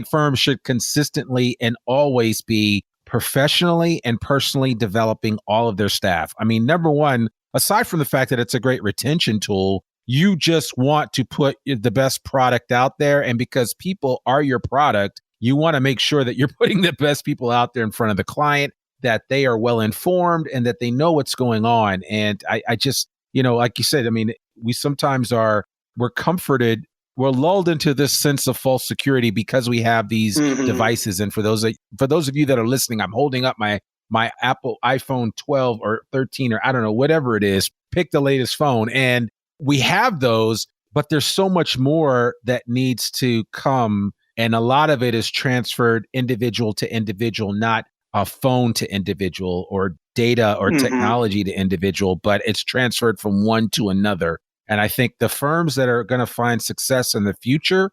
firms should consistently and always be professionally and personally developing all of their staff. I mean, number one, aside from the fact that it's a great retention tool, you just want to put the best product out there. And because people are your product, you want to make sure that you're putting the best people out there in front of the client, that they are well informed and that they know what's going on. And I just, like you said, I mean, we sometimes we're comforted, we're lulled into this sense of false security because we have these devices. And for those of you that are listening, I'm holding up my Apple iPhone 12 or 13 or I don't know, whatever it is, pick the latest phone. And we have those, but there's so much more that needs to come. And a lot of it is transferred individual to individual, not a phone to individual or data or technology to individual, but it's transferred from one to another. And I think the firms that are going to find success in the future,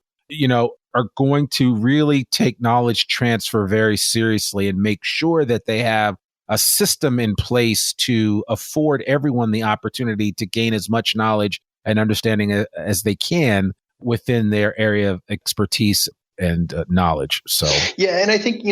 are going to really take knowledge transfer very seriously and make sure that they have a system in place to afford everyone the opportunity to gain as much knowledge and understanding as they can within their area of expertise and knowledge. So, yeah. And I think,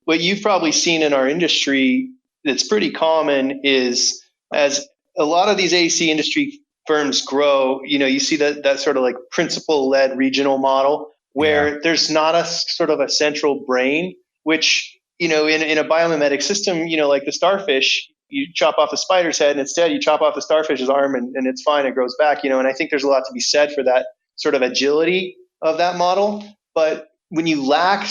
what you've probably seen in our industry that's pretty common is as a lot of these AEC industry firms grow, you see that sort of like principal-led regional model where there's not a sort of a central brain, which, in a biomimetic system, like the starfish, you chop off the spider's head and instead you chop off the starfish's arm and it's fine, it grows back, and I think there's a lot to be said for that sort of agility of that model. But when you lack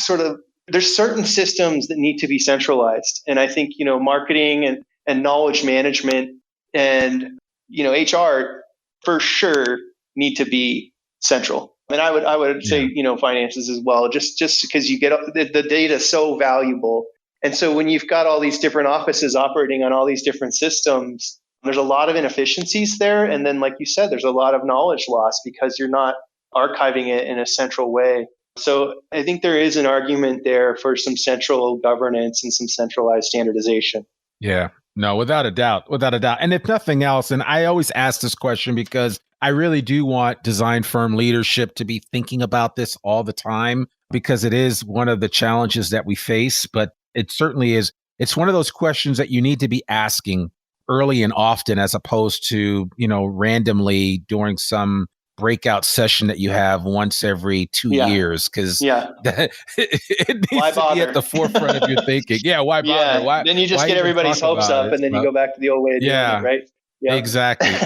there's certain systems that need to be centralized. And I think, marketing and knowledge management and, HR for sure need to be central. And I would say, finances as well, just because you get the data is so valuable. And so when you've got all these different offices operating on all these different systems, there's a lot of inefficiencies there. And then, like you said, there's a lot of knowledge loss because you're not archiving it in a central way. So I think there is an argument there for some central governance and some centralized standardization. Yeah, no, without a doubt. And if nothing else, and I always ask this question because I really do want design firm leadership to be thinking about this all the time, because it is one of the challenges that we face, but it certainly is. It's one of those questions that you need to be asking early and often, as opposed to, randomly during some breakout session that you have once every 2 years, because it needs to be at the forefront of your thinking. Yeah, why bother? Why? Then you just get everybody's hopes up, and then you go back to the old way of doing it, right? Yep.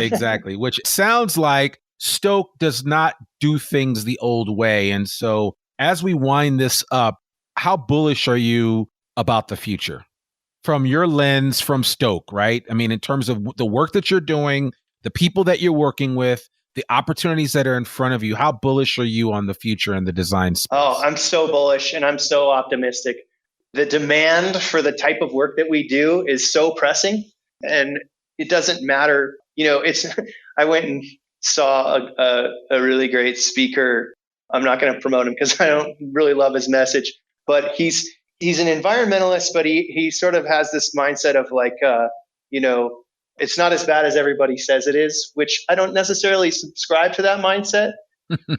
Exactly. Which sounds like Stok does not do things the old way. And so as we wind this up, how bullish are you about the future from your lens, from Stok, right? I mean, in terms of the work that you're doing, the people that you're working with, the opportunities that are in front of you, how bullish are you on the future in the design space? Oh, I'm so bullish and I'm so optimistic. The demand for the type of work that we do is so pressing, and it doesn't matter. I went and saw a really great speaker. I'm not going to promote him because I don't really love his message, but he's an environmentalist, but he sort of has this mindset of like, it's not as bad as everybody says it is, which I don't necessarily subscribe to that mindset.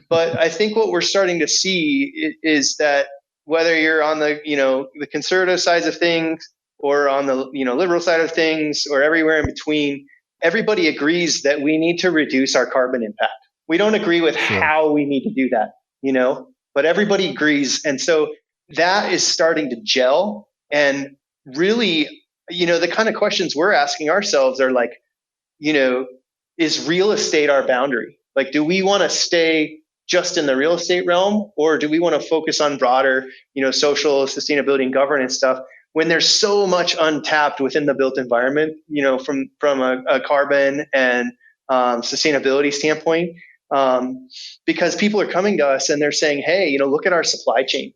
But I think what we're starting to see is that whether you're on the conservative sides of things or on the liberal side of things or everywhere in between, everybody agrees that we need to reduce our carbon impact. We don't agree with how we need to do that, but everybody agrees. And so that is starting to gel. And really, the kind of questions we're asking ourselves are like, is real estate our boundary? Like, do we want to stay just in the real estate realm, or do we want to focus on broader, social sustainability and governance stuff when there's so much untapped within the built environment, from a carbon and sustainability standpoint? Because people are coming to us and they're saying, hey, look at our supply chain,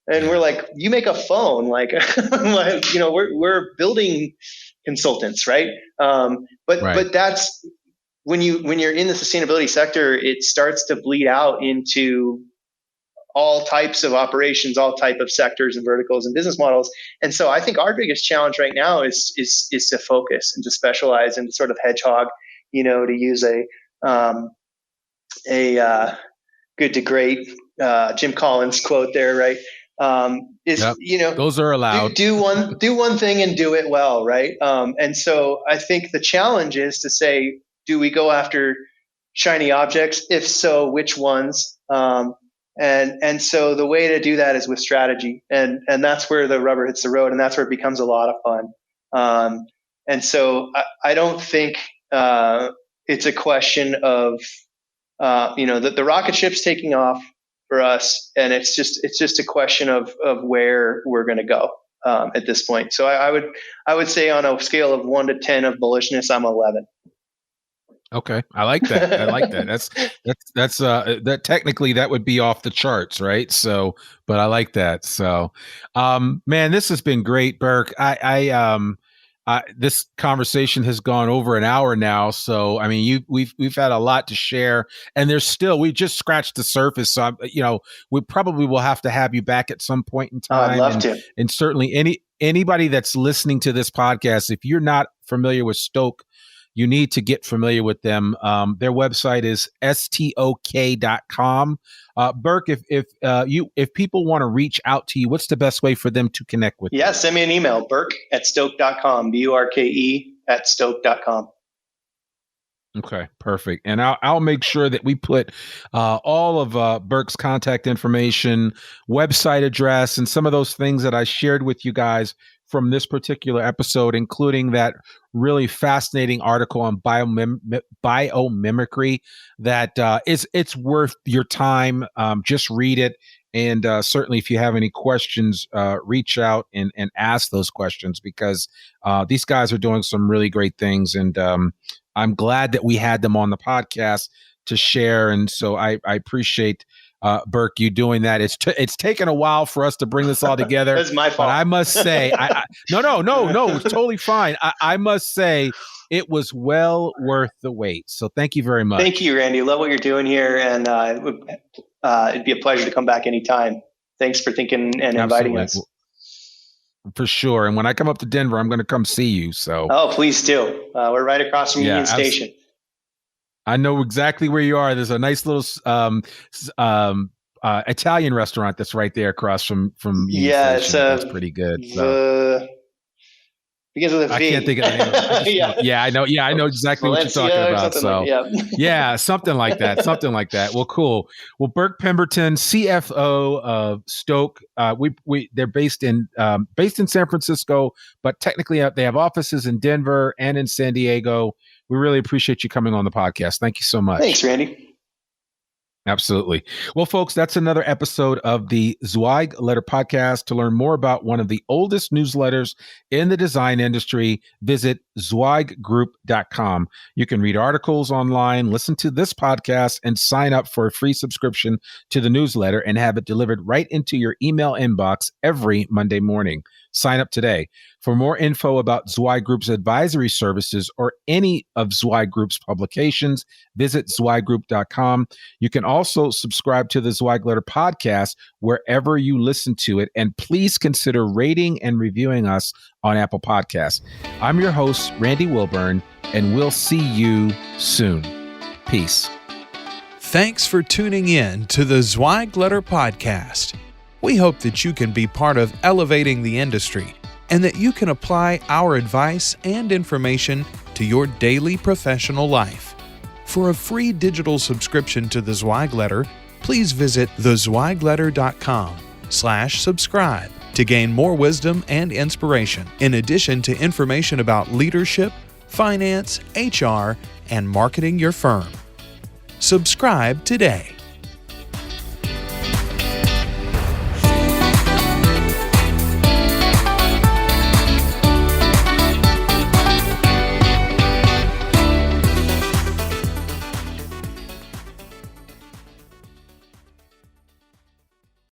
and we're like, you make a phone, like, we're building consultants, right? But that's when you're in the sustainability sector, it starts to bleed out into all types of operations, all type of sectors and verticals and business models. And so I think our biggest challenge right now is to focus and to specialize and to sort of hedgehog, to use a good to great Jim Collins quote there, right? Those are allowed. Do one thing and do it well, right? And so I think the challenge is to say, do we go after shiny objects? If so, which ones? And so the way to do that is with strategy, and that's where the rubber hits the road, and that's where it becomes a lot of fun. And so I don't think it's a question of the rocket ship's taking off for us, and it's just a question of where we're going to go at this point. So I would say on a scale of 1 to 10 of bullishness, I'm 11. Okay, I like that. That's that technically that would be off the charts, right? So, but I like that. So, man, this has been great, Burke. This conversation has gone over an hour now. So, I mean, we've had a lot to share, and we just scratched the surface. So, we probably will have to have you back at some point in time. I'd love to. And certainly anybody that's listening to this podcast, if you're not familiar with Stok, you need to get familiar with them. Their website is stok.com. Burke, if people want to reach out to you, what's the best way for them to connect with you? Yeah, send me an email, burke@stok.com, burke@stok.com. Okay, perfect. And I'll make sure that we put all of Burke's contact information, website address, and some of those things that I shared with you guys from this particular episode, including that really fascinating article on biomimicry that it's worth your time. Just read it. And certainly if you have any questions, reach out and ask those questions, because these guys are doing some really great things. And I'm glad that we had them on the podcast to share. And so I appreciate Burke, you doing that. It's taken a while for us to bring this all together. That's my fault. But I must say, no, it's totally fine. I must say it was well worth the wait. So thank you very much. Thank you, Randy. Love what you're doing here. And it'd be a pleasure to come back anytime. Thanks for thinking and inviting us. For sure. And when I come up to Denver, I'm going to come see you. So. Oh, please do. We're right across from Union Station. I know exactly where you are. There's a nice little Italian restaurant that's right there across from you. Yeah, that's pretty good. Begins with a V. I can't think of the name. I know. Yeah, I know exactly Valencia what you're talking about. So, yeah, something like that. Something like that. Well, cool. Well, Burke Pemberton, CFO of Stok. They're based in San Francisco, but technically they have offices in Denver and in San Diego. We really appreciate you coming on the podcast. Thank you so much. Thanks, Randy. Absolutely. Well, folks, that's another episode of the Zweig Letter Podcast. To learn more about one of the oldest newsletters in the design industry, visit zweiggroup.com. You can read articles online, listen to this podcast, and sign up for a free subscription to the newsletter and have it delivered right into your email inbox every Monday morning. Sign up today. For more info about Zweig Group's advisory services or any of Zweig Group's publications, visit zweiggroup.com. You can also subscribe to the Zweig Letter Podcast wherever you listen to it, and please consider rating and reviewing us on Apple Podcasts. I'm your host, Randy Wilburn, and we'll see you soon. Peace. Thanks for tuning in to the Zweig Letter Podcast. We hope that you can be part of elevating the industry and that you can apply our advice and information to your daily professional life. For a free digital subscription to the Zweig Letter, please visit thezweigletter.com/subscribe to gain more wisdom and inspiration, in addition to information about leadership, finance, HR, and marketing your firm. Subscribe today.